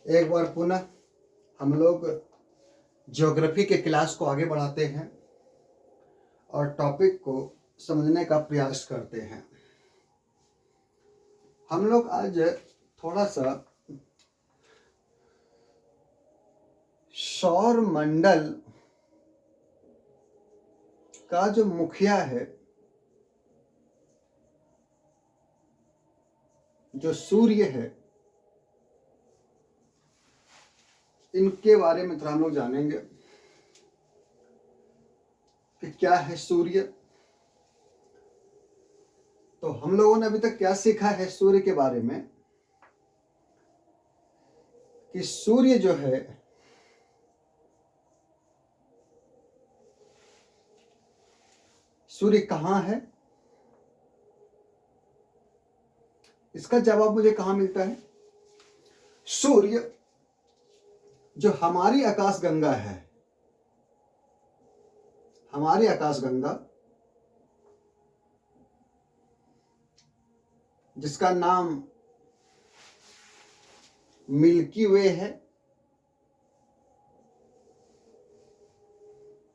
एक बार पुनः हम लोग ज्योग्राफी के क्लास को आगे बढ़ाते हैं और टॉपिक को समझने का प्रयास करते हैं। हम लोग आज थोड़ा सा सौर मंडल का जो मुखिया है, जो सूर्य है, इनके बारे में थोड़ा हम लोग जानेंगे कि क्या है सूर्य। तो हम लोगों ने अभी तक क्या सीखा है सूर्य के बारे में कि सूर्य जो है सूर्य कहाँ है। इसका जवाब मुझे कहाँ मिलता है? सूर्य जो हमारी आकाशगंगा है, हमारी आकाशगंगा जिसका नाम मिल्की वे है,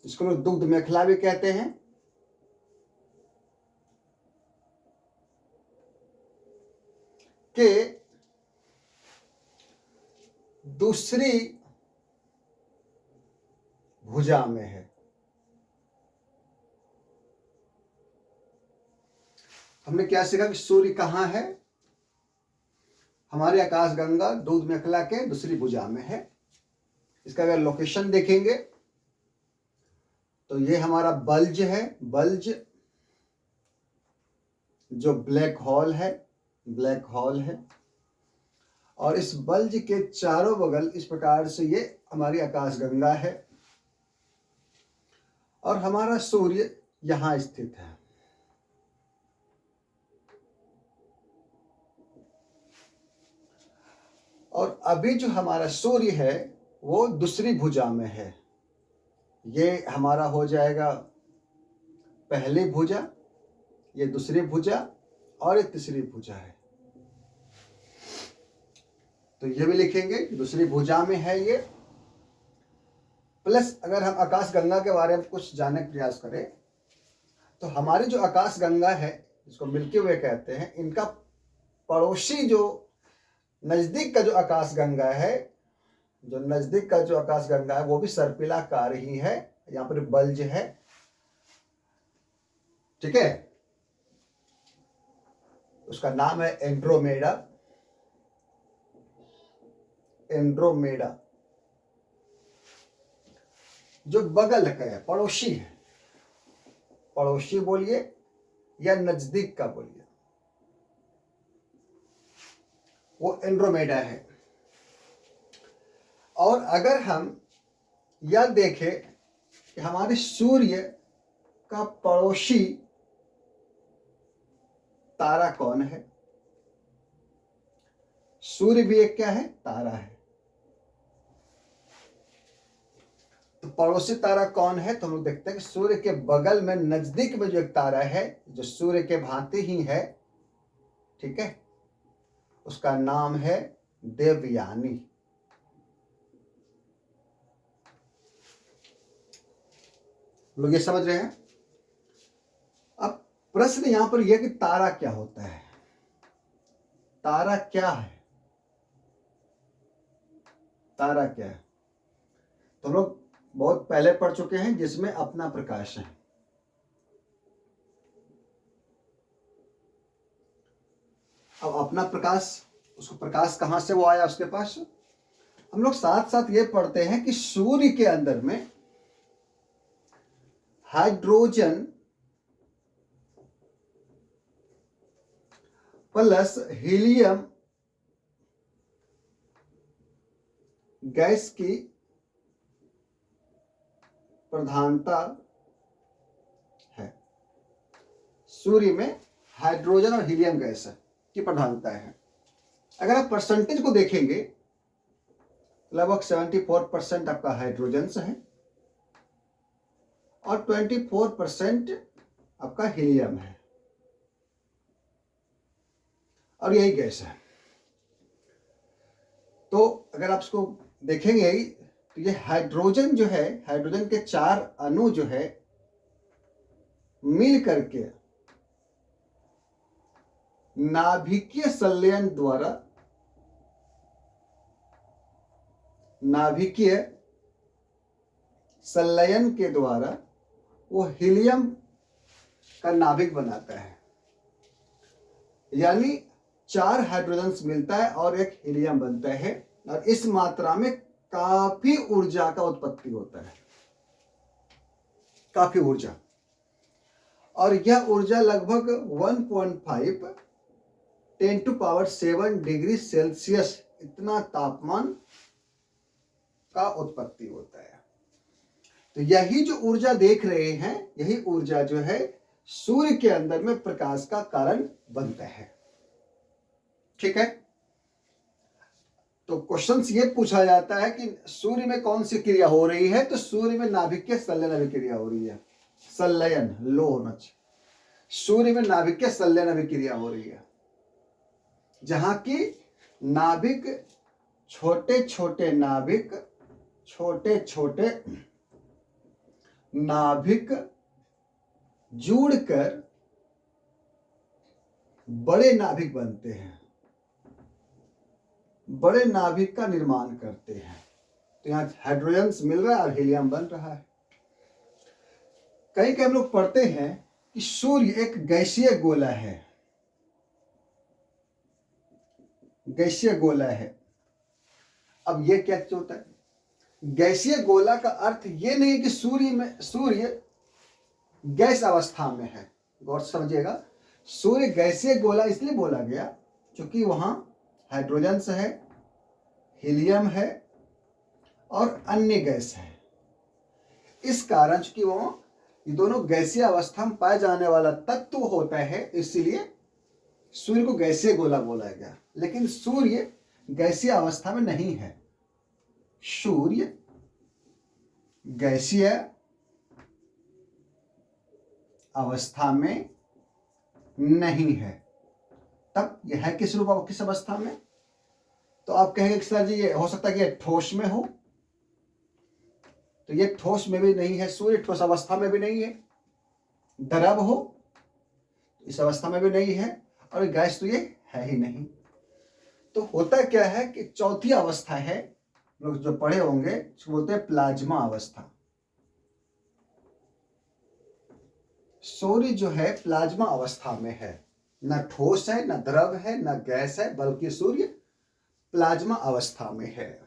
जिसको लोग दुग्ध मेखला भी कहते हैं, के दूसरी भुजा में है। हमने क्या सीखा कि सूर्य कहाँ है? हमारे आकाशगंगा दूध मेखला के दूसरी भुजा में है। इसका अगर लोकेशन देखेंगे तो ये हमारा बल्ज है, बल्ज जो ब्लैक होल है, ब्लैक होल है। और इस बल्ज के चारों बगल इस प्रकार से ये हमारी आकाशगंगा है और हमारा सूर्य यहां स्थित है। और अभी जो हमारा सूर्य है वो दूसरी भुजा में है। ये हमारा हो जाएगा पहली भुजा, ये दूसरी भुजा और ये तीसरी भुजा है। तो ये भी लिखेंगे दूसरी भुजा में है ये। प्लस अगर हम आकाशगंगा के बारे में कुछ जानने का प्रयास करें तो हमारी जो आकाशगंगा है, जिसको मिल्की वे कहते हैं, इनका पड़ोसी जो नजदीक का जो आकाशगंगा है, जो नजदीक का जो आकाशगंगा है वो भी सर्पिलाकार ही है। यहाँ पर बल्ज है, ठीक है। उसका नाम है एंड्रोमेडा। एंड्रोमेडा जो बगल का है, पड़ोसी है। पड़ोसी बोलिए या नजदीक का बोलिए, वो एंड्रोमेडा है। और अगर हम यह देखें कि हमारे सूर्य का पड़ोसी तारा कौन है, सूर्य भी एक क्या है? तारा है। तो पड़ोसी तारा कौन है? तो हम लोग देखते हैं कि सूर्य के बगल में नजदीक में जो एक तारा है जो सूर्य के भांति ही है, ठीक है, उसका नाम है देवयानी। लोग ये समझ रहे हैं? अब प्रश्न यहां पर यह कि तारा क्या होता है? तारा क्या है? तारा क्या है? तो लोग बहुत पहले पढ़ चुके हैं, जिसमें अपना प्रकाश है। अब अपना प्रकाश, उसको प्रकाश कहां से वो आया उसके पास? हम लोग साथ साथ ये पढ़ते हैं कि सूर्य के अंदर में हाइड्रोजन प्लस हीलियम गैस की प्रधानता है। सूर्य में हाइड्रोजन और हीलियम गैस की प्रधानता है। अगर आप परसेंटेज को देखेंगे, लगभग 74% आपका हाइड्रोजन है और 24% आपका हीलियम है, और यही गैस है। तो अगर आप इसको देखेंगे तो ये हाइड्रोजन जो है, हाइड्रोजन के 4 अणु जो है मिल करके नाभिकीय संलयन द्वारा, नाभिकीय संलयन के द्वारा वो हीलियम का नाभिक बनाता है। यानी 4 हाइड्रोजन्स मिलता है और एक हीलियम बनता है, और इस मात्रा में काफी ऊर्जा का उत्पत्ति होता है, काफी ऊर्जा। और यह ऊर्जा लगभग 1.5 10⁷ डिग्री सेल्सियस इतना तापमान का उत्पत्ति होता है। तो यही जो ऊर्जा देख रहे हैं, यही ऊर्जा जो है सूर्य के अंदर में प्रकाश का कारण बनता है। ठीक है, तो क्वेश्चंस ये पूछा जाता है कि सूर्य में कौन सी क्रिया हो रही है, तो सूर्य में नाभिकीय संलयन अभिक्रिया हो रही है। संलयन लो होना चाहिए। सूर्य में नाभिकीय संलयन अभिक्रिया हो रही है, जहां की नाभिक, छोटे छोटे नाभिक जुड़कर बड़े नाभिक बनते हैं, बड़े नाभिक का निर्माण करते हैं। तो यहाँ हाइड्रोजन्स मिल रहा है और हीलियम बन रहा है। कहीं हम लोग पढ़ते हैं कि सूर्य एक गैसीय गोला है, गैसीय गोला है। अब ये क्या होता है? गैसीय गोला का अर्थ ये नहीं कि सूर्य गैस अवस्था में है। गौर से समझिएगा, सूर्य गैसीय गोला इसलिए बोला गया क्योंकि वहां हाइड्रोजन्स है, हीलियम है और अन्य गैस है। इस कारण कि वो ये दोनों गैसीय अवस्था में पाए जाने वाला तत्व होता है, इसलिए सूर्य को गैसीय गोला बोला गया। लेकिन सूर्य गैसीय अवस्था में नहीं है, सूर्य गैसीय अवस्था में नहीं है। तब यह है किस रूप, किस अवस्था में? तो आप कहेंगे कि सर जी ये हो सकता है कि ये ठोस में हो, तो ये ठोस में भी नहीं है, सूर्य ठोस अवस्था में भी नहीं है। द्रव हो, इस अवस्था में भी नहीं है, और गैस तो ये है ही नहीं। तो होता क्या है कि चौथी अवस्था है, लोग जो पढ़े होंगे उसको बोलते हैं प्लाज्मा अवस्था। सूर्य जो है प्लाज्मा अवस्था में है, न ठोस है, न द्रव है, न गैस है, बल्कि सूर्य प्लाज्मा अवस्था में है।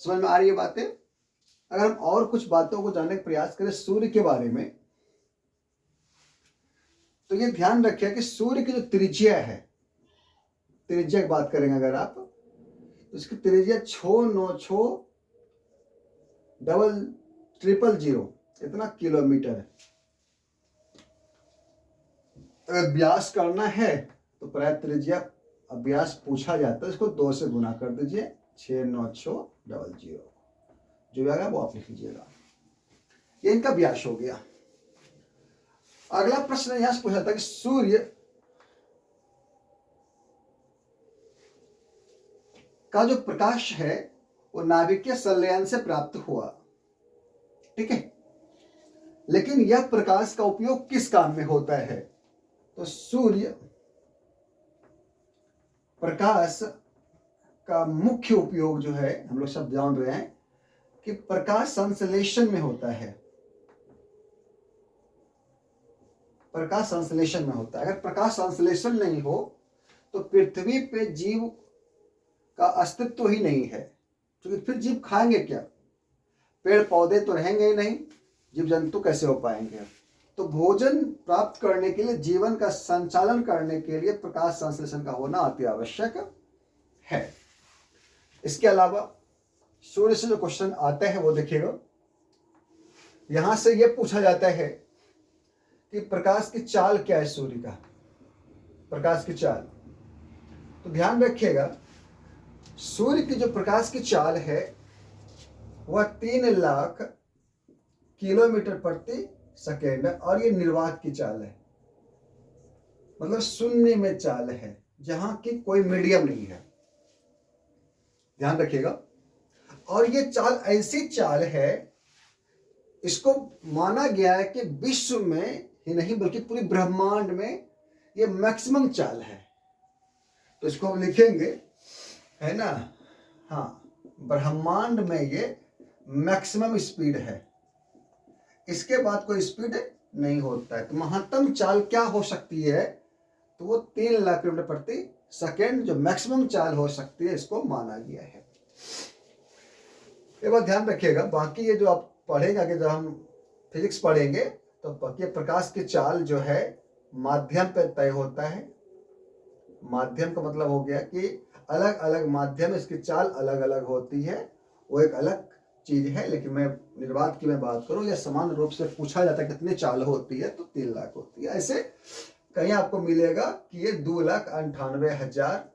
समझ में आ रही है बातें? अगर हम और कुछ बातों को जानने का प्रयास करें सूर्य के बारे में, तो ये ध्यान रखिए कि सूर्य की जो त्रिज्या है, त्रिज्या की बात करेंगे अगर आप, तो इसकी त्रिज्या 6960000 इतना किलोमीटर है। अगर व्यास करना है तो प्राय त्रिज्या व्यास पूछा जाता है, इसको 2 से गुना कर दीजिए, 6960000 जो भी आएगा वो आप लिख लीजिएगा। ये इनका व्यास हो गया। अगला प्रश्न यहां से पूछा था कि सूर्य का जो प्रकाश है वो नाभिकीय संलयन से प्राप्त हुआ। ठीक है, लेकिन यह प्रकाश का उपयोग किस काम में होता है? तो सूर्य प्रकाश का मुख्य उपयोग जो है, हम लोग सब जान रहे हैं कि प्रकाश संश्लेषण में होता है। प्रकाश संश्लेषण में होता है। अगर प्रकाश संश्लेषण नहीं हो तो पृथ्वी पे जीव का अस्तित्व ही नहीं है, क्योंकि फिर जीव खाएंगे क्या? पेड़ पौधे तो रहेंगे ही नहीं, जीव जंतु कैसे हो पाएंगे? तो भोजन प्राप्त करने के लिए, जीवन का संचालन करने के लिए प्रकाश संश्लेषण का होना अति आवश्यक है। इसके अलावा सूर्य से जो क्वेश्चन आता है वो देखिएगा, यहां से यह पूछा जाता है कि प्रकाश की चाल क्या है सूर्य का, प्रकाश की चाल। तो ध्यान रखिएगा, सूर्य की जो प्रकाश की चाल है वह 3 लाख किलोमीटर प्रति सेकेंड है, और ये निर्वात की चाल है, मतलब शून्य में चाल है, जहां की कोई मीडियम नहीं है। ध्यान रखिएगा। और ये चाल ऐसी चाल है, इसको माना गया है कि विश्व में ही नहीं बल्कि पूरी ब्रह्मांड में ये मैक्सिमम चाल है। तो इसको हम लिखेंगे, है ना, हाँ, ब्रह्मांड में ये मैक्सिमम स्पीड है, इसके बाद कोई स्पीड नहीं होता है। तो महत्तम चाल क्या हो सकती है, तो वो 3 लाख किलोमीटर प्रति सेकेंड जो मैक्सिमम चाल हो सकती है, इसको माना गया है। एक बात ध्यान रखिएगा, बाकी ये जो आप पढ़ेंगे आगे, जब हम फिजिक्स पढ़ेंगे तो बाकी प्रकाश की चाल जो है माध्यम पे तय होता है। माध्यम का मतलब हो गया कि अलग अलग माध्यम, इसकी चाल अलग अलग होती है, वो एक अलग चीज है। लेकिन मैं निर्वात की मैं बात करूं, या समान रूप से पूछा जाता है कितनी चाल होती है, तो 3 लाख होती है। ऐसे कहीं आपको मिलेगा कि ये 2,98,000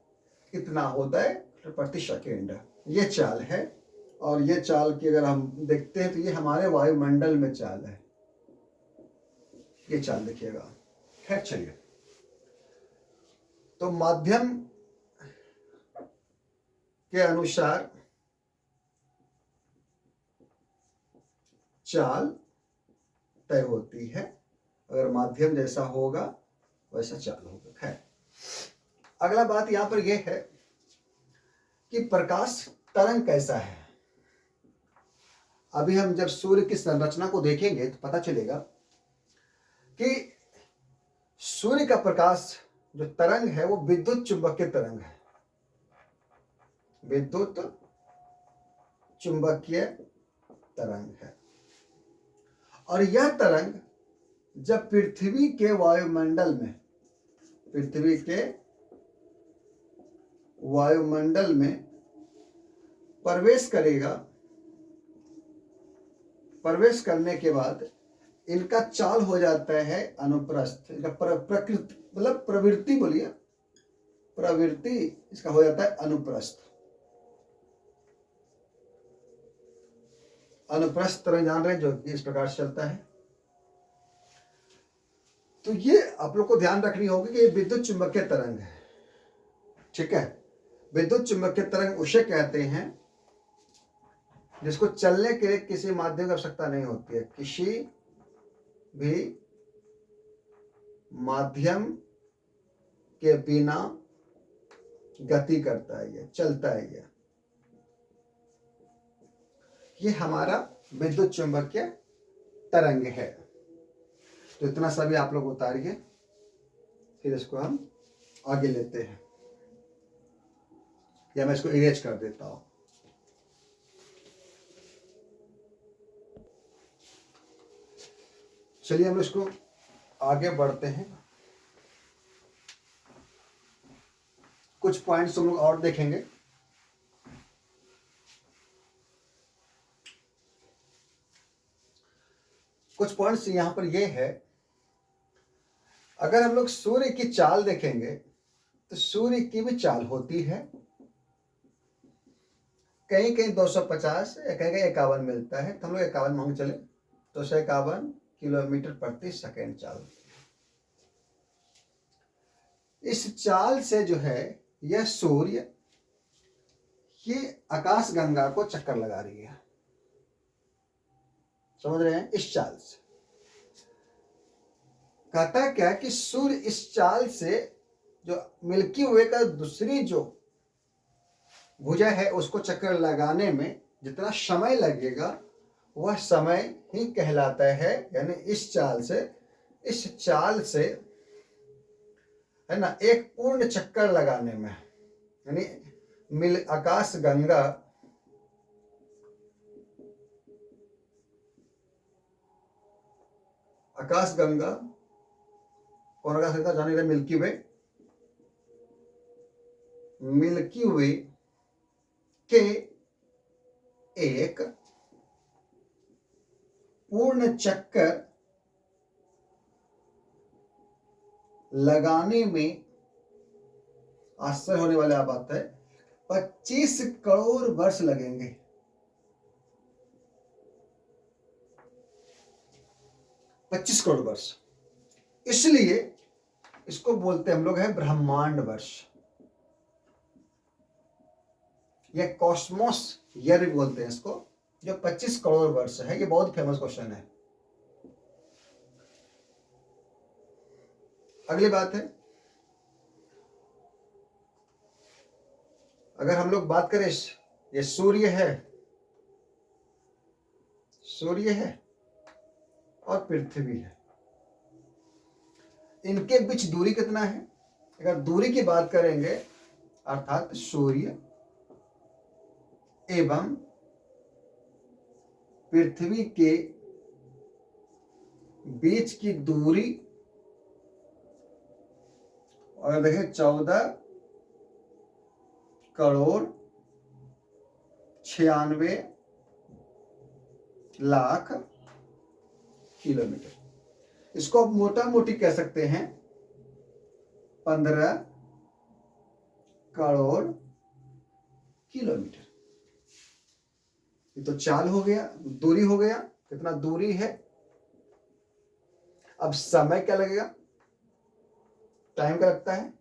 इतना होता है प्रति सेकेंड, ये चाल है। और ये चाल की अगर हम देखते हैं तो ये हमारे वायुमंडल में चाल है, ये चाल देखिएगा। खैर चलिए, तो माध्यम के अनुसार चाल तय होती है, अगर माध्यम जैसा होगा वैसा चाल होगा। खैर, अगला बात यहां पर यह है कि प्रकाश तरंग कैसा है। अभी हम जब सूर्य की संरचना को देखेंगे तो पता चलेगा कि सूर्य का प्रकाश जो तरंग है वो विद्युत चुंबकीय तरंग है, विद्युत चुंबकीय तरंग है। और यह तरंग जब पृथ्वी के वायुमंडल में, पृथ्वी के वायुमंडल में प्रवेश करेगा, प्रवेश करने के बाद इनका चाल हो जाता है अनुप्रस्थ, इनका प्रकृति मतलब प्रवृत्ति, बोलिए प्रवृत्ति इसका हो जाता है अनुप्रस्थ। अनुप्रस्थ तरंग जान रहे हैं, जो इस प्रकार से चलता है। तो ये आप लोग को ध्यान रखनी होगी कि ये विद्युत चुंबकीय तरंग है, ठीक है। विद्युत चुंबकीय तरंग उसे कहते हैं जिसको चलने के लिए किसी माध्यम की आवश्यकता नहीं होती है, किसी भी माध्यम के बिना गति करता है, ये चलता है। ये हमारा विद्युत चुंबकीय तरंग है। तो इतना सभी आप लोग उतारिए, फिर इसको हम आगे लेते हैं, या मैं इसको इरेज कर देता हूं। चलिए हम इसको आगे बढ़ते हैं। कुछ पॉइंट्स हम लोग और देखेंगे। कुछ पॉइंट्स यहां पर ये है, अगर हम लोग सूर्य की चाल देखेंगे तो सूर्य की भी चाल होती है, कहीं कहीं 250 या कहीं कहीं 51 मिलता है, तो हम लोग 51 मान के चले, 251 किलोमीटर प्रति सेकेंड चाल। इस चाल से जो है यह सूर्य, ये आकाश गंगा को चक्कर लगा रही है, समझ रहे हैं। इस चाल से कहता है क्या कि सूर्य इस चाल से जो मिल्की वे का दूसरी जो भुजा है उसको चक्कर लगाने में जितना समय लगेगा वह समय ही कहलाता है, यानी इस चाल से है ना, एक पूर्ण चक्कर लगाने में, यानी आकाश गंगा कौन आकाश गंगा जाने रहे, मिल्की वे के एक पूर्ण चक्कर लगाने में आश्चर्य होने वाली बात है 25 करोड़ वर्ष लगेंगे। 25 करोड़ वर्ष, इसलिए इसको बोलते हम लोग है ब्रह्मांड वर्ष। ये कॉस्मोस ईयर भी बोलते हैं इसको, जो 25 करोड़ वर्ष है। ये बहुत फेमस क्वेश्चन है। अगली बात है, अगर हम लोग बात करें, ये सूर्य है, सूर्य है और पृथ्वी है, इनके बीच दूरी कितना है? अगर दूरी की बात करेंगे, अर्थात सूर्य एवं पृथ्वी के बीच की दूरी, और देखें 14 करोड़ 96 लाख किलोमीटर। इसको आप मोटा मोटी कह सकते हैं 15 करोड़ किलोमीटर। ये तो चाल हो गया, दूरी हो गया, कितना दूरी है। अब समय क्या लगेगा, टाइम क्या लगता है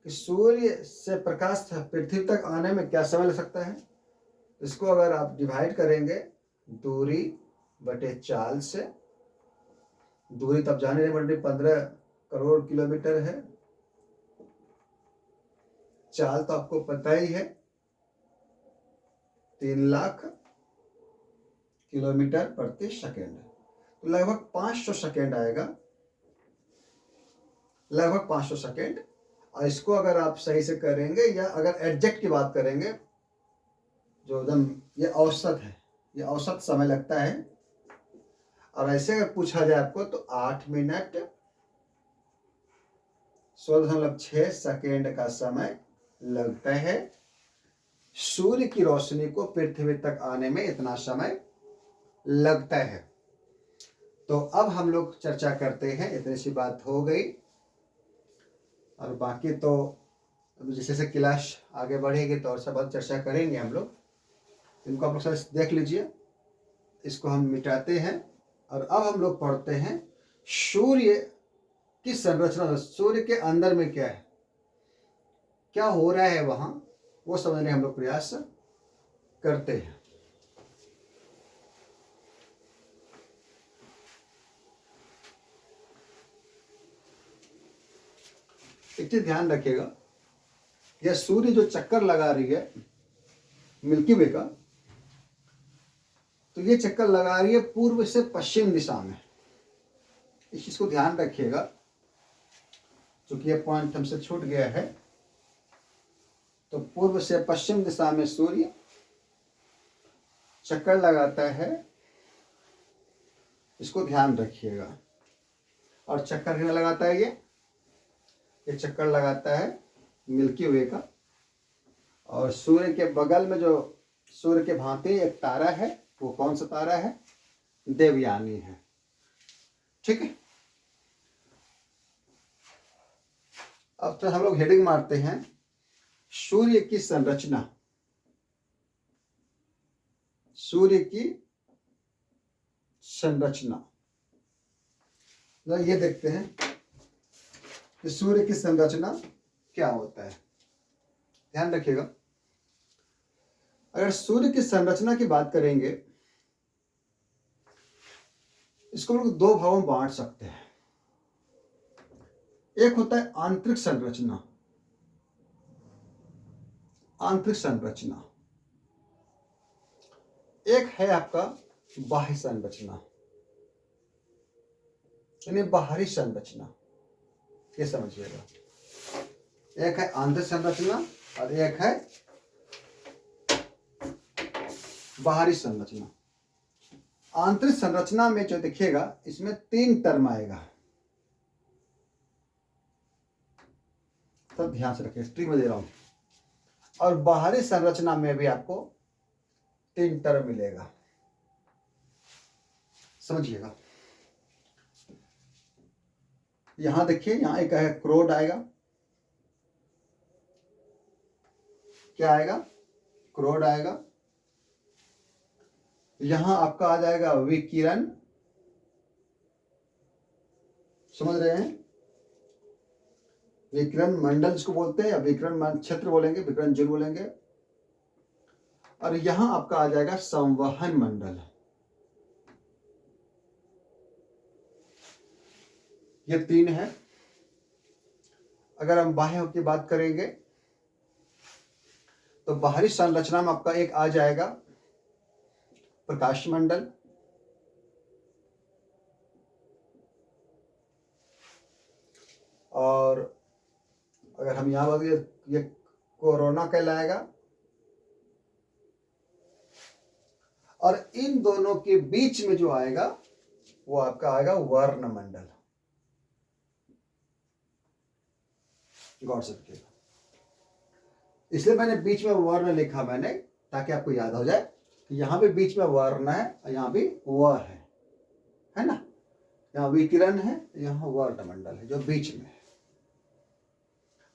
कि सूर्य से प्रकाश पृथ्वी तक आने में क्या समय लग सकता है। इसको अगर आप डिवाइड करेंगे दूरी बटे चाल से, दूरी तब जाने नहीं बटे 15 करोड़ किलोमीटर है, चाल तो आपको पता ही है 3 लाख किलोमीटर प्रति सेकेंड, तो लगभग 500 सेकेंड आएगा, लगभग 500 सेकेंड। और इसको अगर आप सही से करेंगे, या अगर एग्जैक्ट की बात करेंगे, जो एकदम ये औसत है, ये औसत समय लगता है। और ऐसे अगर पूछा जाए आपको तो 8 मिनट 16.6 सेकेंड का समय लगता है। सूर्य की रोशनी को पृथ्वी तक आने में इतना समय लगता है। तो अब हम लोग चर्चा करते हैं, इतनी सी बात हो गई। और बाकी तो जैसे जैसे क्लास आगे बढ़ेगी तो और सब बात चर्चा करेंगे हम लोग। इनको आप लोग देख लीजिए, इसको हम मिटाते हैं। और अब हम लोग पढ़ते हैं सूर्य की संरचना, सूर्य के अंदर में क्या है, क्या हो रहा है वहां, वो समझने हम लोग प्रयास करते हैं। एक चीज ध्यान रखिएगा, यह सूर्य जो चक्कर लगा रही है मिल्की वे का, तो ये चक्कर लगा रही है पूर्व से पश्चिम दिशा में। इस चीज को ध्यान रखिएगा, क्योंकि यह पॉइंट हमसे छूट गया है। तो पूर्व से पश्चिम दिशा में सूर्य चक्कर लगाता है, इसको ध्यान रखिएगा। और चक्कर कितना लगाता है ये चक्कर लगाता है मिल्की वे का। और सूर्य के बगल में जो सूर्य के भांति एक तारा है, वो कौन सा तारा है? देवयानी है। ठीक है, अब तो हम लोग हेडिंग मारते हैं सूर्य की संरचना। सूर्य की संरचना, ये देखते हैं कि सूर्य की संरचना क्या होता है। ध्यान रखिएगा, अगर सूर्य की संरचना की बात करेंगे, इसको हम लोग दो भागों में बांट सकते हैं। एक होता है आंतरिक संरचना, आंतरिक संरचना। एक है आपका बाह्य संरचना, यानी बाहरी संरचना। ये समझिएगा, एक है आंतरिक संरचना और एक है बाहरी संरचना। आंतरिक संरचना में जो देखिएगा, इसमें 3 टर्म आएगा, तो ध्यान से रखिए, स्ट्रिंग में दे रहा हूं। और बाहरी संरचना में भी आपको 3 टर्म मिलेगा, समझिएगा। यहां देखिए, यहां एक है क्रोड आएगा, क्या आएगा? क्रोड आएगा। यहां आपका आ जाएगा विकिरण, समझ रहे हैं? विकिरण मंडल जिसको बोलते हैं, या विकिरण क्षेत्र बोलेंगे, विकिरण जोन बोलेंगे। और यहां आपका आ जाएगा संवहन मंडल। ये 3 है। अगर हम बाह्य की बात करेंगे तो बाहरी संरचना में आपका एक आ जाएगा प्रकाश मंडल, और अगर हम यहां बात करें ये कोरोना कहलाएगा, और इन दोनों के बीच में जो आएगा वो आपका आएगा वर्ण मंडल। गौर से देखिएगा, इसलिए मैंने बीच में वर्ण लिखा मैंने, ताकि आपको याद हो जाए कि यहां पे बीच में वर्ण है और यहां भी व है ना। यहाँ विकिरण है, यहाँ वर्ण मंडल है जो बीच में है।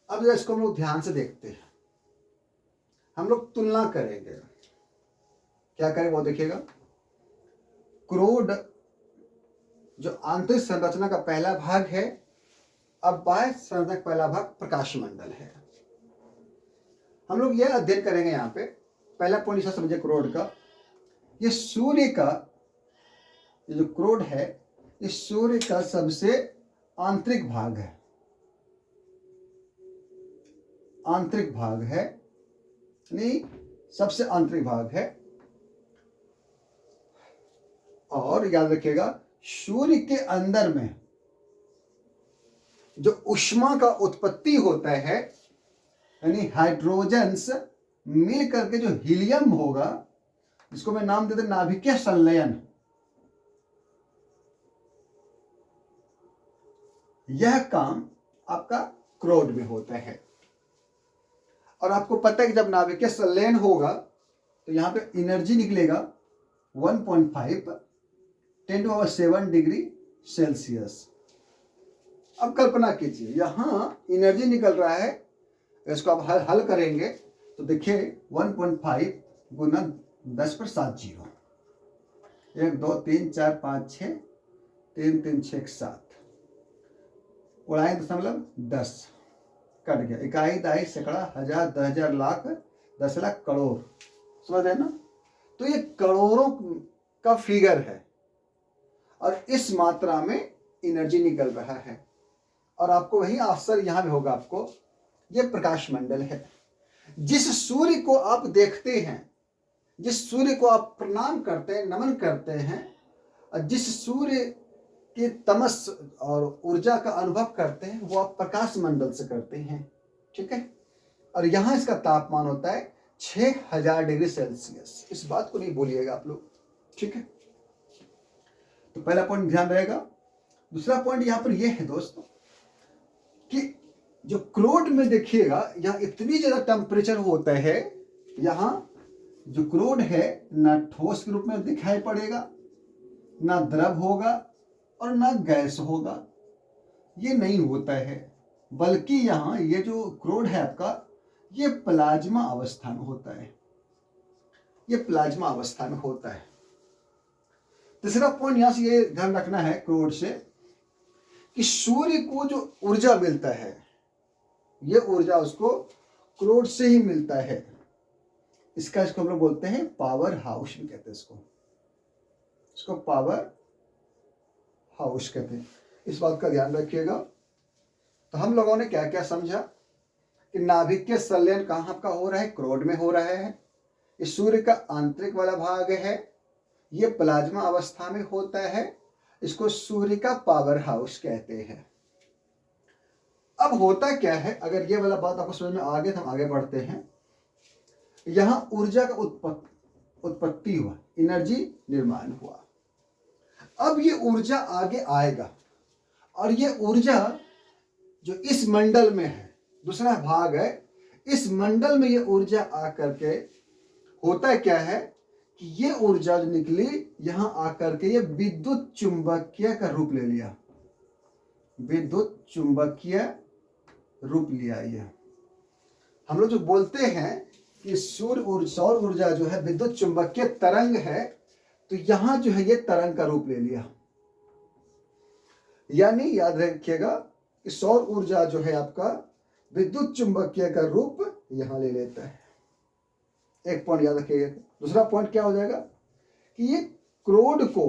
अब इसको हम लोग ध्यान से देखते हैं, हम लोग तुलना करेंगे। क्या करें वो देखिएगा। क्रोड जो आंतरिक संरचना का पहला भाग है, अब बाह्य संरचना का पहला भाग प्रकाश मंडल है। हम लोग यह अध्ययन करेंगे यहाँ पे। पहला पॉइंट इसे समझे क्रोड का, ये सूर्य का, ये जो क्रोड है ये सूर्य का सबसे आंतरिक भाग है, आंतरिक भाग है, नहीं सबसे आंतरिक भाग है। और याद रखिएगा, सूर्य के अंदर में जो ऊष्मा का उत्पत्ति होता है, यानी हाइड्रोजन्स मिल करके जो हीलियम होगा, जिसको मैं नाम देता नाभिकीय संलयन, यह काम आपका क्रोड में होता है। और आपको पता है कि जब नाभिकीय संलयन होगा तो यहां पे एनर्जी निकलेगा 1.5 10⁻⁷ डिग्री सेल्सियस। अब कल्पना कीजिए यहां एनर्जी निकल रहा है, इसको आप हल करेंगे तो देखिए 1.5 गुना 10⁻⁷, 1 2 3 4 5 6 3 3 6 7, उड़ाएं 10 कट गया। इकाई दाई सैकड़ा हजार 10,000 लाख 10 लाख करोड़, समझ रहे ना। तो ये करोड़ों का फिगर है और इस मात्रा में एनर्जी निकल रहा है। और आपको वही आश्चर्य यहां भी होगा आपको, ये प्रकाश मंडल है। जिस सूर्य को आप देखते हैं, जिस सूर्य को आप प्रणाम करते हैं, नमन करते हैं, और जिस सूर्य के तमस और ऊर्जा का अनुभव करते हैं, वो आप प्रकाश मंडल से करते हैं, ठीक है। और यहां इसका तापमान होता है 6000 डिग्री सेल्सियस। इस बात को नहीं भूलिएगा आप लोग, ठीक है। तो पहला पॉइंट ध्यान रहेगा। दूसरा पॉइंट यहां पर यह है दोस्तों कि जो क्रोड में देखिएगा, यहाँ इतनी ज्यादा टेम्परेचर होता है, यहाँ जो क्रोड है ना ठोस के रूप में दिखाई पड़ेगा, ना द्रव होगा और ना गैस होगा, ये नहीं होता है। बल्कि यहाँ ये जो क्रोड है आपका, ये प्लाज्मा अवस्था में होता है, ये प्लाज्मा अवस्था में होता है। तीसरा पॉइंट यहां से ये ध्यान रखना है क्रोड से कि सूर्य को जो ऊर्जा मिलता है, ये ऊर्जा उसको क्रोड से ही मिलता है। इसको हम लोग बोलते हैं पावर हाउस भी कहते हैं, इसको पावर हाउस कहते हैं। इस बात का ध्यान रखिएगा। तो हम लोगों ने क्या क्या समझा कि नाभिकीय संलयन कहाँ का हो रहा है, क्रोड में हो रहा है। ये सूर्य का आंतरिक वाला भाग है, ये प्लाज्मा अवस्था में होता है, इसको सूर्य का पावर हाउस कहते हैं। अब होता क्या है, अगर ये वाला बात आपको समझ में आ गया तो हम आगे बढ़ते हैं। यहां ऊर्जा का उत्पत्ति हुआ, एनर्जी निर्माण हुआ। अब ये ऊर्जा आगे आएगा और ये ऊर्जा जो इस मंडल में है, दूसरा भाग है, इस मंडल में ये ऊर्जा आकर के होता क्या है कि ये ऊर्जा जो निकली यहां आकर के ये विद्युत चुंबकीय का रूप ले लिया, विद्युत चुंबकीय रूप लिया। ये हम लोग जो बोलते हैं कि सौर ऊर्जा जो है विद्युत चुंबकीय तरंग है, तो यहां जो है ये तरंग का रूप ले लिया। यानी याद रखिएगा कि सौर ऊर्जा जो है आपका विद्युत चुंबकीय का रूप यहां ले लेता है। एक पॉइंट याद रखिएगा। दूसरा पॉइंट क्या हो जाएगा कि ये क्रोड को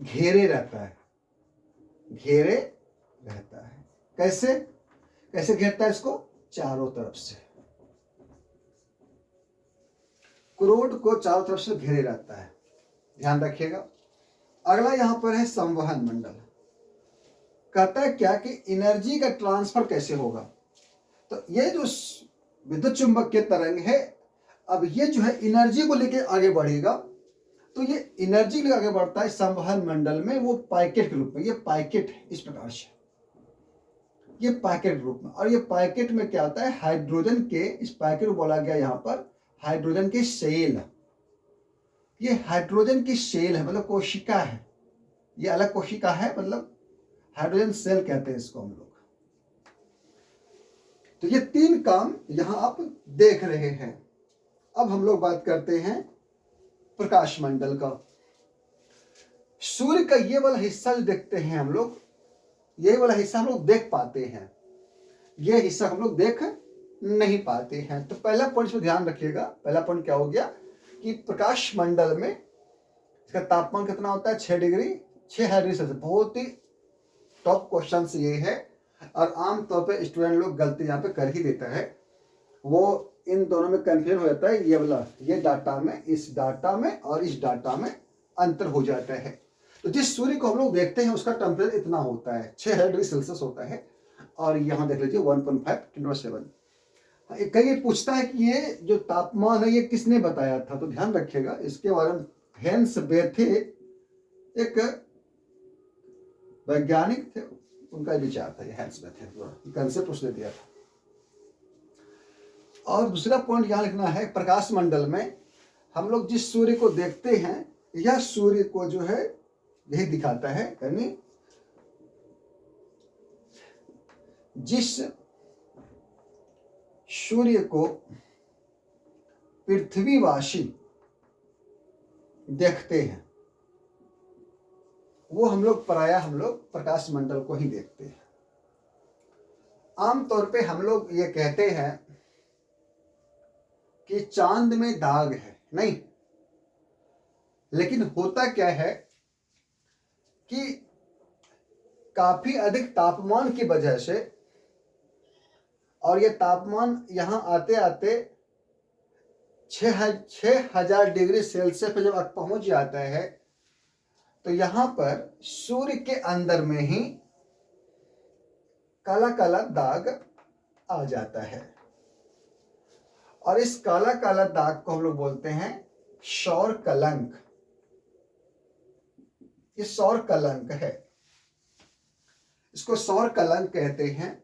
घेरे रहता है, घेरे रहता है। कैसे कैसे घेरता है इसको? चारों तरफ से, क्रोड को चारों तरफ से घेरे रहता है, ध्यान रखिएगा। अगला यहां पर है संवहन मंडल। कहता है क्या कि एनर्जी का ट्रांसफर कैसे होगा। तो ये जो विद्युत चुंबकीय तरंग है, अब ये जो है एनर्जी को लेके आगे बढ़ेगा। तो ये एनर्जी लेके आगे बढ़ता है संवहन मंडल में, वो पैकेट के रूप में। ये पैकेट है इस प्रकार से, ये पैकेट रूप में। और ये पैकेट में क्या आता है, हाइड्रोजन के, इस पैकेट को बोला गया यहाँ पर हाइड्रोजन के सेल। ये हाइड्रोजन की सेल है, मतलब कोशिका है। ये अलग कोशिका है, मतलब हाइड्रोजन सेल कहते हैं इसको हम लोग। तो ये तीन काम यहां आप देख रहे हैं। अब हम लोग बात करते हैं प्रकाश मंडल का। सूर्य का ये वाला हिस्सा जो देखते हैं हम लोग, ये वाला हिस्सा हम लोग देख पाते हैं, ये हिस्सा हम लोग देख नहीं पाते हैं। तो पहला पॉइंट ध्यान रखिएगा। पहला पॉइंट क्या हो गया कि प्रकाश मंडल में इसका तापमान कितना होता है? 6 डिग्री 6 डिग्री सेल्सियस। बहुत ही टॉप क्वेश्चन ये है, और आमतौर पे स्टूडेंट लोग गलती यहाँ पे कर ही देता है। वो इन दोनों में कंफ्यूजन हो जाता है। ये वाला, ये डाटा में, इस डाटा में और इस डाटा में अंतर हो जाता है। तो जिस सूर्य को हम लोग देखते हैं उसका टेम्परेचर इतना होता है, 6 डिग्री सेल्सियस होता है। और यहाँ देख लीजिए 1.5 कहीं पूछता है कि ये जो तापमान है ये किसने बताया था, तो ध्यान रखिएगा इसके बारे में। हेंस बेथे एक वैज्ञानिक थे, उनका विचार था, ये हेंस बेथे कंसेप्ट उसने दिया था। और दूसरा पॉइंट यहाँ लिखना है, प्रकाश मंडल में हम लोग जिस सूर्य को देखते हैं, यह सूर्य को जो है यही दिखाता है, यानी जिस सूर्य को पृथ्वीवासी देखते हैं वो हम लोग प्रायः हम लोग प्रकाश मंडल को ही देखते हैं। आमतौर पे हम लोग ये कहते हैं कि चांद में दाग है, नहीं, लेकिन होता क्या है कि काफी अधिक तापमान की वजह से, और ये तापमान यहाँ आते आते 6000 डिग्री सेल्सियस पर जब पहुंच जाता है, तो यहाँ पर सूर्य के अंदर में ही काला काला दाग आ जाता है। और इस काला काला दाग को हम लोग बोलते हैं सौर कलंक। ये सौर कलंक है, इसको सौर कलंक कहते हैं।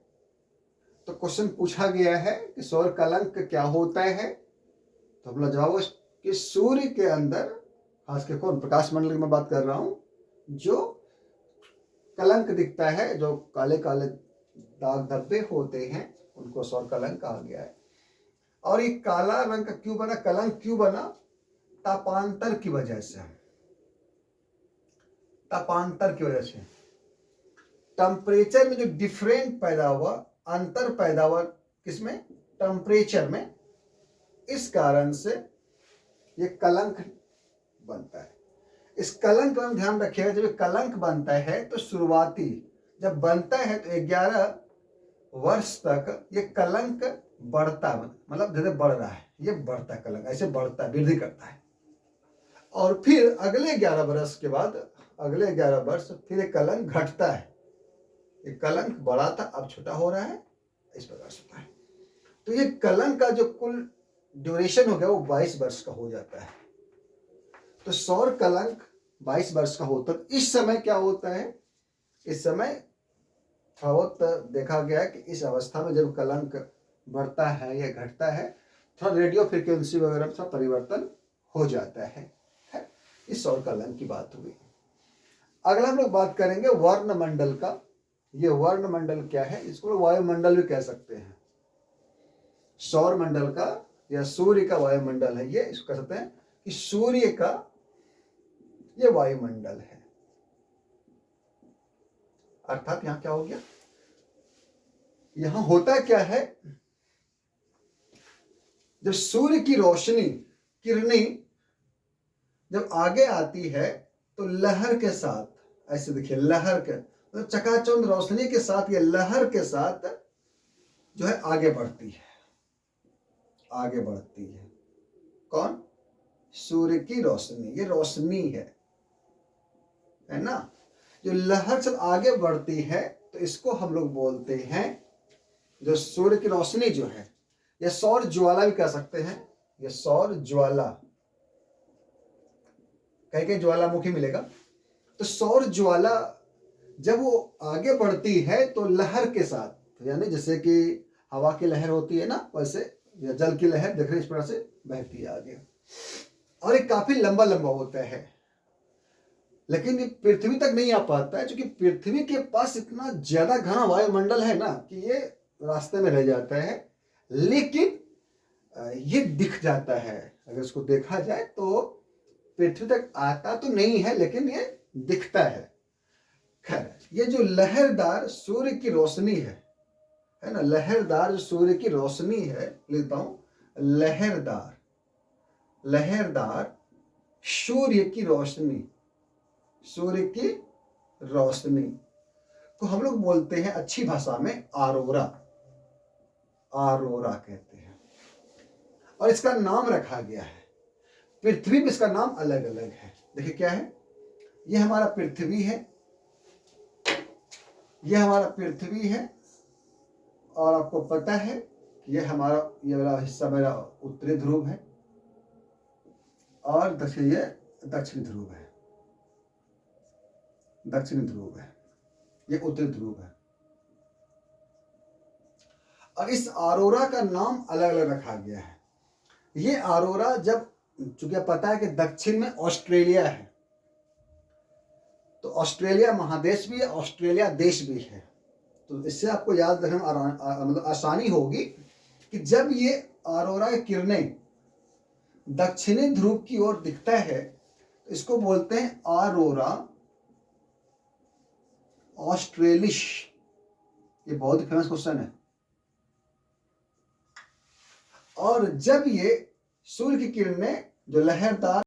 तो क्वेश्चन पूछा गया है कि सौर कलंक क्या होता है, तो हम लोग जवाब कि सूर्य के अंदर, खास के कौन, प्रकाश मंडल की मैं बात कर रहा हूं, जो कलंक दिखता है, जो काले काले दाग धब्बे होते हैं, उनको सौर कलंक कहा गया है। और ये काला रंग का क्यों बना, कलंक क्यों बना? तापांतर की वजह से, तापांतर की वजह से टेम्परेचर में जो डिफरेंट पैदा हुआ, अंतर पैदा हुआ, किसमें? टेम्परेचर में। इस कारण से ये कलंक बनता है। इस कलंक में ध्यान रखिएगा, जब कलंक बनता है तो शुरुआती जब बनता है तो 11 वर्ष तक ये कलंक बढ़ता, मतलब जैसे बढ़ रहा है, ये बढ़ता कलंक ऐसे बढ़ता है, वृद्धि करता है। और फिर अगले 11 वर्ष के बाद, अगले 11 वर्ष फिर ये कलंक घटता है। ये कलंक बड़ा था, अब छोटा हो रहा है, इस प्रकार से होता है। तो ये कलंक का जो कुल ड्यूरेशन हो गया वो 22 वर्ष का हो जाता है। तो सौर कलंक 22 वर्ष का होता है। इस समय क्या होता है, इस समय थोड़ा बहुत देखा गया कि इस अवस्था में जब कलंक बढ़ता है या घटता है, थोड़ा रेडियो फ्रीक्वेंसी वगैरह में थोड़ा परिवर्तन हो जाता है। इस सौर कलंक की बात हुई। अगला हम लोग बात करेंगे वर्णमंडल का। ये वर्णमंडल क्या है, इसको वायुमंडल भी कह सकते हैं। सौर मंडल का या सूर्य का वायुमंडल है ये, इसको कह सकते हैं कि सूर्य का ये वायुमंडल है। अर्थात यहां क्या हो गया, यहां होता क्या है जब सूर्य की रोशनी किरणें जब आगे आती है तो लहर के साथ, ऐसे देखिए लहर के, तो चकाचौंध रोशनी के साथ, ये लहर के साथ जो है आगे बढ़ती है, आगे बढ़ती है। कौन? सूर्य की रोशनी, ये रोशनी है ना। जो लहर से आगे बढ़ती है तो इसको हम लोग बोलते हैं, जो सूर्य की रोशनी जो है, ये सौर ज्वाला भी कह सकते हैं, ये सौर ज्वाला, कहीं कहीं ज्वालामुखी मिलेगा। तो सौर ज्वाला जब वो आगे बढ़ती है तो लहर के साथ, यानी जैसे कि हवा की लहर होती है ना, वैसे या जल की लहर देख रहे इस प्रकार से बहती है आगे, और ये काफी लंबा लंबा होता है, लेकिन ये पृथ्वी तक नहीं आ पाता है, क्योंकि पृथ्वी के पास इतना ज्यादा घना वायुमंडल है ना कि ये रास्ते में रह जाता है। लेकिन ये दिख जाता है, अगर इसको देखा जाए तो पृथ्वी तक आता तो नहीं है, लेकिन ये दिखता है। खैर, ये जो लहरदार सूर्य की रोशनी है ना, लहरदार जो सूर्य की रोशनी है, लिखता हूं लहरदार, लहरदार सूर्य की रोशनी, सूर्य की रोशनी को हम लोग बोलते हैं अच्छी भाषा में आरोरा, आरोरा कहते हैं। और इसका नाम रखा गया है, पृथ्वी में इसका नाम अलग अलग है। देखिए क्या है, ये हमारा पृथ्वी है, ये हमारा पृथ्वी है, और आपको पता है कि ये हमारा, ये वाला हिस्सा मेरा उत्तरी ध्रुव है, और दक्षिण, ये दक्षिणी ध्रुव है, दक्षिणी ध्रुव है, ये उत्तरी ध्रुव है। और इस अरोरा का नाम अलग अलग रखा गया है। ये अरोरा जब, चूंकि पता है कि दक्षिण में ऑस्ट्रेलिया है, तो ऑस्ट्रेलिया महादेश भी है, ऑस्ट्रेलिया देश भी है, तो इससे आपको याद रखने में मतलब आसानी होगी कि जब ये अरोरा की किरणें दक्षिणी ध्रुव की ओर दिखता है तो इसको बोलते हैं अरोरा ऑस्ट्रेलिश। ये बहुत ही फेमस क्वेश्चन है। और जब ये सूर्य की किरणें जो लहरदार